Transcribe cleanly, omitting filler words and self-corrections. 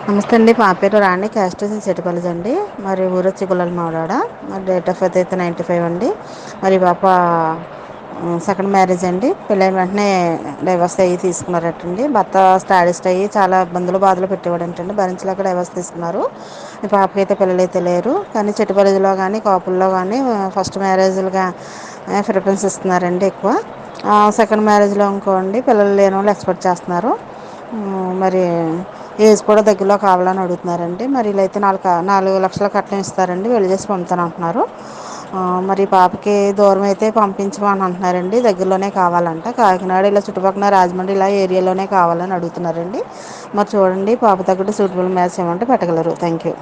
నమస్తే అండి. మా పేరు రాణి. క్యాస్ట్ సెటిపల్లి అండి. మరి ఊరొచ్చి గుల్లల మామిడాడ. మరి డేట్ ఆఫ్ బర్త్ అయితే 95 అండి. మరి పాప సెకండ్ మ్యారేజ్ అండి. పెళ్ళైన వెంటనే డైవర్స్ అయ్యి తీసుకున్నారటండి. భర్త స్టాడిస్ట్ అయ్యి చాలా ఇబ్బందులు బాధలు పెట్టేవాడంటండి. భరించలేక డైవర్స్ తీసుకున్నారు. ఈ పాపకైతే పిల్లలైతే లేరు. కానీ చెట్టుపల్లిలో కానీ కాపుల్లో కానీ ఫస్ట్ మ్యారేజ్లుగా ప్రిఫరెన్స్ ఇస్తున్నారండి ఎక్కువ. సెకండ్ మ్యారేజ్లో అనుకోండి పిల్లలు లేని వాళ్ళు ఎక్స్పెక్ట్ చేస్తున్నారు. మరి ఏజ్ కూడా దగ్గరలో కావాలని అడుగుతున్నారండి. మరి వీళ్ళైతే 4 లక్షల కట్నం ఇస్తారండి. పెళ్లి చేసి పంపుతాను అంటున్నారు. మరి పాపకి దూరం అయితే పంపించమని అంటున్నారండి. దగ్గరలోనే కావాలంట. కాకినాడ ఇలా చుట్టుపక్కల రాజమండ్రి ఇలా ఏరియాలోనే కావాలని అడుగుతున్నారండి. మరి చూడండి పాప తగ్గట్టు సూటబుల్ మ్యాచ్ ఏమంటే పెట్టగలరు. Thank you.